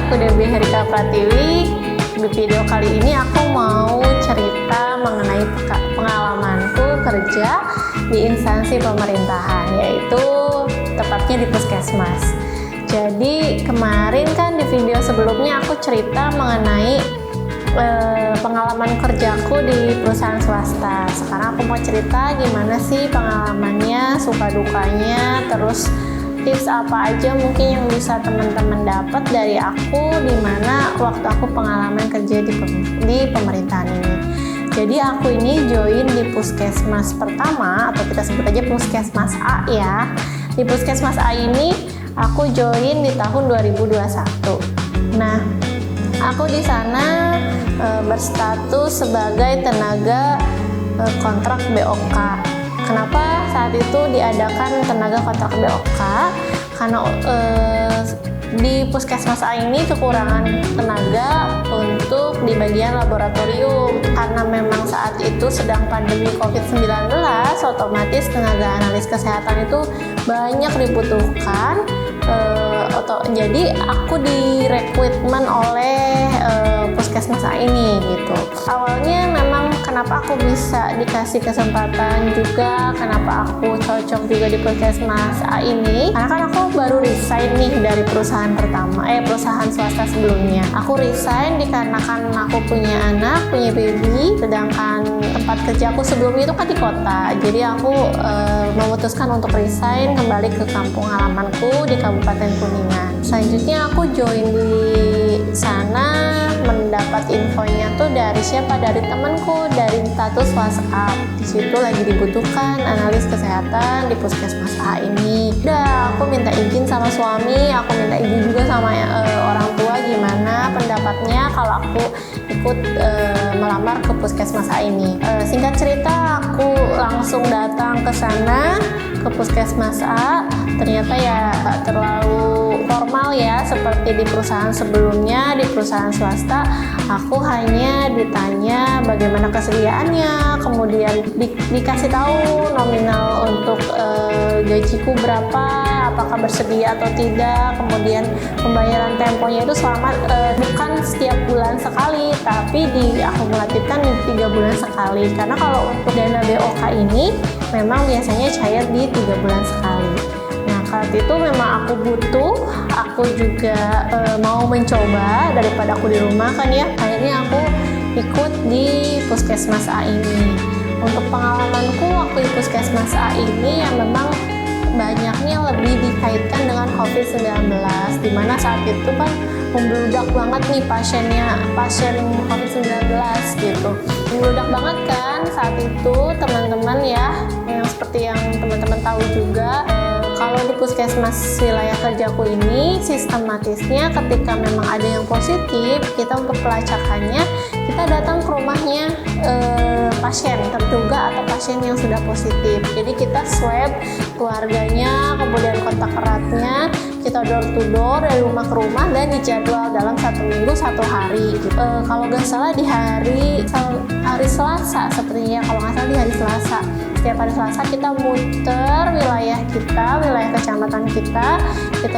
aku Debbie Herika Pratiwi. Di video kali ini aku mau cerita mengenai pengalamanku kerja di instansi pemerintahan, yaitu tepatnya di puskesmas. Jadi kemarin kan di video sebelumnya aku cerita mengenai pengalaman kerjaku di perusahaan swasta. Sekarang aku mau cerita gimana sih pengalamannya, suka dukanya, terus tips apa aja mungkin yang bisa teman-teman dapat dari aku dimana waktu aku pengalaman kerja di pemerintahan ini. Jadi aku ini join di puskesmas pertama, atau kita sebut aja puskesmas A ya. Di puskesmas A ini aku join di tahun 2021. Nah, aku di sana berstatus sebagai tenaga kontrak BOK. Kenapa saat itu diadakan tenaga kontrak BOK? Karena di puskesmas A ini kekurangan tenaga untuk di bagian laboratorium. Karena memang saat itu sedang pandemi COVID-19, otomatis tenaga analis kesehatan itu banyak dibutuhkan. Jadi aku direkrutmen oleh puskesmas A ini gitu. Awalnya memang kenapa aku bisa dikasih kesempatan juga, kenapa aku cocok juga di puskesmas A ini, karena kan aku baru resign nih dari perusahaan perusahaan swasta sebelumnya. Aku resign dikarenakan aku punya anak, punya baby, sedangkan tempat kerja aku sebelumnya itu kan di kota. Jadi aku memutuskan untuk resign, kembali ke kampung halamanku di Kabupaten Kuningan. Selanjutnya aku join di sana, mendapat infonya tuh dari siapa? Dari temanku, dari status WhatsApp. Di situ lagi dibutuhkan analis kesehatan di puskesmas A ini. Udah, aku minta izin sama suami, aku minta izin juga sama orang tua gimana pendapatnya kalau aku ikut melamar ke puskesmas A ini. Singkat cerita, aku langsung datang ke sana, ke puskesmas A. Ternyata ya gak terlalu formal ya seperti di perusahaan sebelumnya. Di perusahaan swasta aku hanya ditanya bagaimana kesediaannya, kemudian dikasih tahu nominal untuk gajiku berapa, apakah bersedia atau tidak, kemudian pembayaran temponya itu selama bukan setiap bulan sekali, tapi diakumulatifkan di 3 bulan sekali. Karena kalau untuk dana BOK ini memang biasanya cair di 3 bulan sekali. Nah, saat itu memang aku butuh, aku juga mau mencoba daripada aku di rumah kan ya. Akhirnya aku ikut di puskesmas A ini. Untuk pengalamanku waktu di puskesmas A ini yang memang banyaknya lebih dikaitkan dengan COVID-19, dimana saat itu kan membludak banget nih pasien COVID-19 gitu. Membludak banget kan saat itu teman-teman ya, yang seperti yang teman-teman tahu juga. Kalau di puskesmas wilayah kerjaku ini sistematisnya ketika memang ada yang positif, kita untuk pelacakannya kita datang ke rumahnya pasien terduga atau pasien yang sudah positif. Jadi kita swab keluarganya, kemudian kontak eratnya, kita door to door dari rumah ke rumah dan dijadwal dalam 1 minggu 1 hari. Kalau nggak salah di hari Selasa sepertinya, kalau nggak salah di hari Selasa. Setiap hari Selasa kita muter wilayah kecamatan kita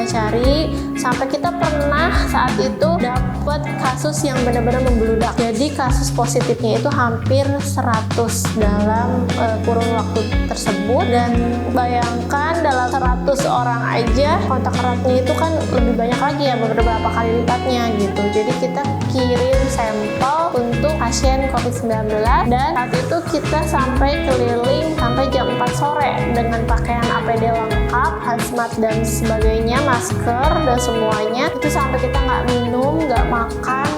cari sampai kita pernah saat itu dapat kasus yang benar-benar membludak. Jadi kasus positifnya itu hampir 100 dalam kurun waktu tersebut, dan bayangkan dalam 100 orang aja kontak eratnya itu kan lebih banyak lagi ya, beberapa kali lipatnya gitu. Jadi kita kirim sampel untuk pasien COVID-19 dan saat itu kita sampai keliling sampai jam 4 sore dengan pakaian APD lengkap, hazmat dan sebagainya, masker dan semuanya. Itu sampai kita nggak minum, nggak makan,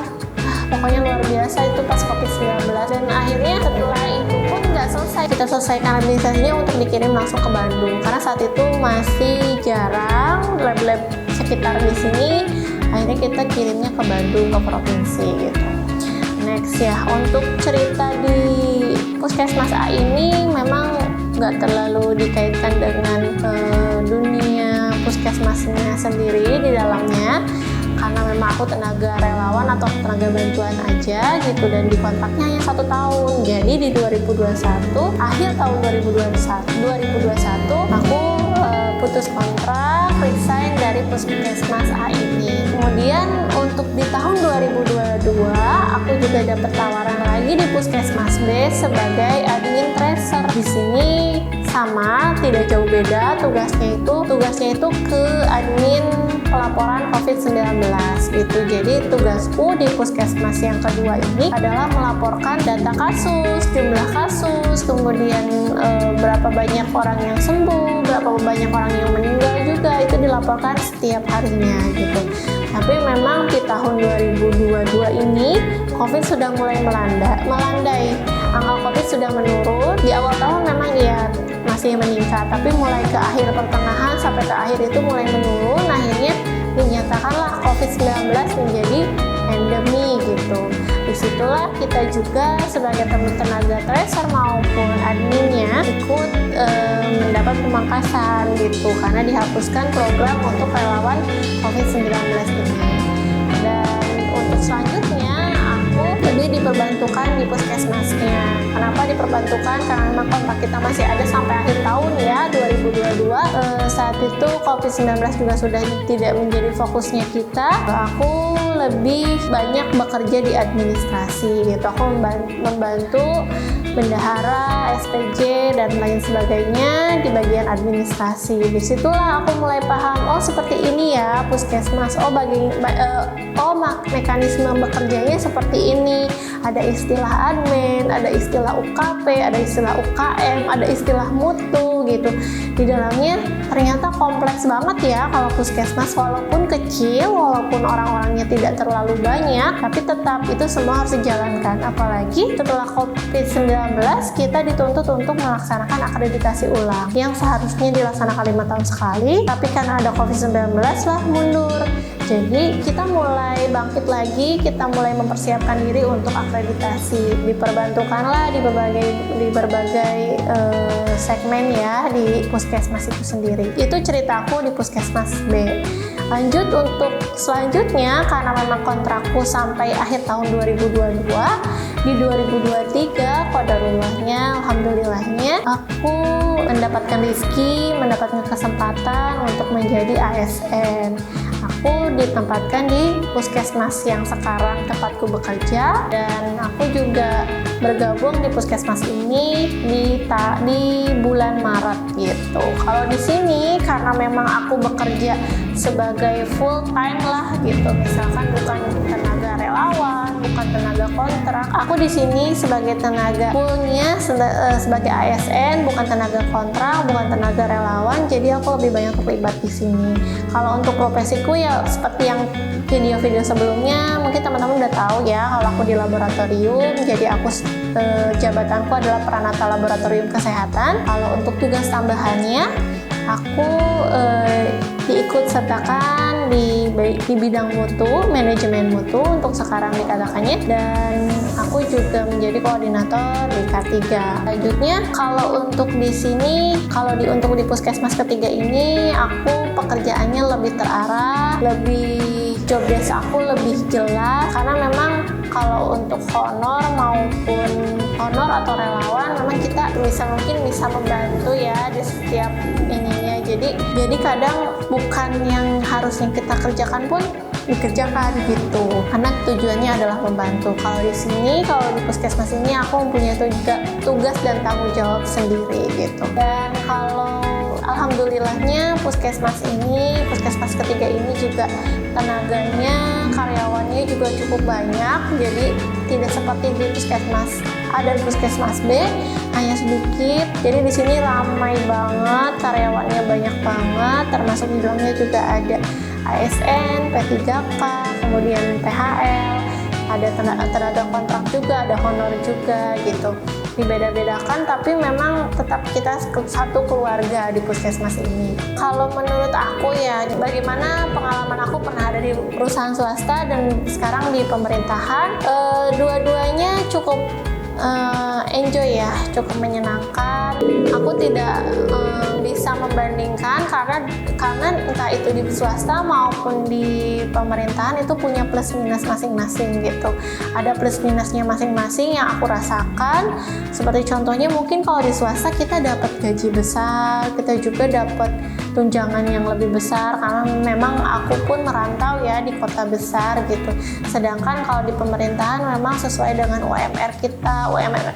pokoknya luar biasa itu pas COVID-19. Dan akhirnya setelah itu pun nggak selesai, kita selesaikan administrasinya untuk dikirim langsung ke Bandung karena saat itu masih jarang lab-lab sekitar di sini. Akhirnya kita kirimnya ke Bandung, ke provinsi gitu. Next ya, untuk cerita di puskesmas A ini memang nggak terlalu dikaitkan dengan dunia puskesmasnya sendiri di dalamnya, karena memang aku tenaga relawan atau tenaga bantuan aja gitu, dan dikontraknya hanya 1 tahun. Jadi di 2021, akhir tahun 2021 aku putus kontrak, resign dari puskesmas A ini. Kemudian untuk 2022 aku juga dapat tawaran lagi di Puskesmas B sebagai admin tracer. Di sini sama, tidak jauh beda tugasnya itu ke admin pelaporan COVID-19 gitu. Jadi tugasku di Puskesmas yang kedua ini adalah melaporkan data kasus, jumlah kasus, kemudian berapa banyak orang yang sembuh, berapa banyak orang yang meninggal juga itu dilaporkan setiap harinya gitu. Tapi memang di tahun 2022 ini COVID sudah mulai melandai. Angka COVID sudah menurun. Di awal tahun memang ya masih meningkat, tapi mulai ke akhir pertengahan sampai ke akhir itu mulai menurun. Akhirnya dinyatakanlah COVID-19 menjadi endemi gitu. Disitulah kita juga sebagai tenaga tracer maupun adminnya ikut mendapat pemangkasan gitu, karena dihapuskan program untuk relawan COVID-19 ini. Dan untuk selanjutnya aku lebih diperbantukan di puskesmasnya. Kenapa diperbantukan? Karena memang kontrak kita masih ada sampai akhir tahun ya 2022. Saat itu COVID-19 juga sudah tidak menjadi fokusnya kita. Aku lebih banyak bekerja di administrasi gitu. Aku membantu bendahara, SPJ dan lain sebagainya di bagian administrasi. Disitulah aku mulai paham, oh seperti ini ya puskesmas. Mekanisme bekerjanya seperti ini. Ada istilah admin, ada istilah UKP, ada istilah UKM, ada istilah mutu gitu. Di dalamnya ternyata kompleks banget ya kalau puskesmas, walaupun kecil, walaupun orang-orangnya tidak terlalu banyak, tapi tetap itu semua harus dijalankan. Apalagi setelah COVID-19 kita dituntut untuk melaksanakan akreditasi ulang yang seharusnya dilaksanakan 5 tahun sekali, tapi karena ada COVID-19 lah mundur. Jadi kita mulai bangkit lagi, kita mulai mempersiapkan diri untuk akreditasi. Diperbantukanlah di berbagai segmen ya di puskesmas itu sendiri. Itu ceritaku di Puskesmas B. Lanjut untuk selanjutnya, karena memang kontrakku sampai akhir tahun 2022, di 2023 qadarullahnya, alhamdulillahnya aku mendapatkan rezeki, mendapatkan kesempatan untuk menjadi ASN. Aku ditempatkan di puskesmas yang sekarang tempatku bekerja, dan aku juga bergabung di puskesmas ini di bulan Maret gitu. Kalau di sini karena memang aku bekerja sebagai full time lah gitu, misalkan bukan tenaga relawan, bukan tenaga kontrak. Aku di sini sebagai tenaga fullnya sebagai ASN, bukan tenaga kontrak, bukan tenaga relawan. Jadi aku lebih banyak terlibat di sini. Kalau untuk profesiku ya seperti yang video-video sebelumnya mungkin teman-teman udah tahu ya, kalau aku di laboratorium, jadi aku jabatanku adalah peranata laboratorium kesehatan. Kalau untuk tugas tambahannya aku diikut sertakan di bidang mutu, manajemen mutu untuk sekarang dikatakannya, dan aku juga menjadi koordinator di K3. Selanjutnya kalau untuk di sini, untuk di puskesmas ketiga ini, aku pekerjaannya lebih terarah, job desk aku lebih jelas, karena memang kalau untuk honor atau relawan memang kita mungkin bisa membantu ya di setiap ininya. Jadi kadang bukan yang harusnya kita kerjakan pun dikerjakan gitu, karena tujuannya adalah membantu. Kalau di sini, kalau di puskesmas ini aku mempunyai tugas dan tanggung jawab sendiri gitu. Dan kalau alhamdulillahnya puskesmas ketiga ini juga tenaganya, karyawannya juga cukup banyak. Jadi tidak seperti di puskesmas A dan puskesmas B hanya sedikit. Jadi di sini ramai banget, karyawannya banyak banget, termasuk di dalamnya juga ada ASN, P3K, kemudian PHL, ada tenaga kontrak juga, ada honor juga gitu. Dibeda-bedakan, tapi memang tetap kita satu keluarga di puskesmas ini. Kalau menurut aku ya, bagaimana pengalaman aku pernah ada di perusahaan swasta dan sekarang di pemerintahan, dua-duanya cukup enjoy ya, cukup menyenangkan. Aku tidak bisa membandingkan karena entah itu di swasta maupun di pemerintahan itu punya plus minus masing-masing gitu. Ada plus minusnya masing-masing yang aku rasakan. Seperti contohnya mungkin kalau di swasta kita dapat gaji besar, kita juga dapat tunjangan yang lebih besar, karena memang aku pun merantau ya di kota besar gitu. Sedangkan kalau di pemerintahan memang sesuai dengan UMR kita,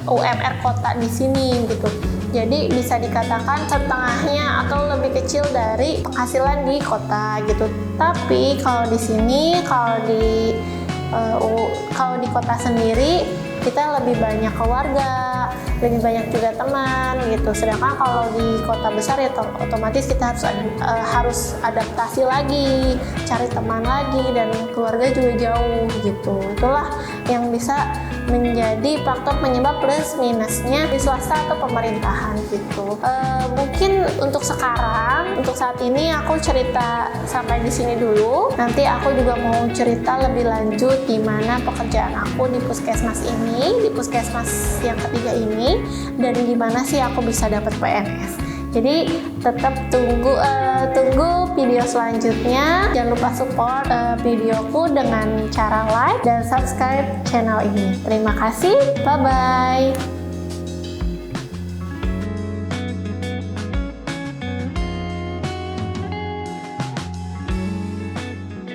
UMR kota di sini gitu. Jadi bisa dikatakan setengahnya atau lebih kecil dari penghasilan di kota gitu. Tapi kalau di sini, kalau di kota sendiri kita lebih banyak keluarga, lebih banyak juga teman gitu. Sedangkan kalau di kota besar ya otomatis kita harus adaptasi lagi, cari teman lagi, dan keluarga juga jauh gitu. Itulah yang bisa menjadi faktor penyebab plus minusnya di swasta atau pemerintahan gitu. Mungkin untuk sekarang, untuk saat ini aku cerita sampai di sini dulu. Nanti aku juga mau cerita lebih lanjut di mana pekerjaan aku di puskesmas ini, di puskesmas yang ketiga ini, dan gimana sih aku bisa dapat PNS. Jadi tetap tunggu video selanjutnya. Jangan lupa support videoku dengan cara like dan subscribe channel ini. Terima kasih, bye bye.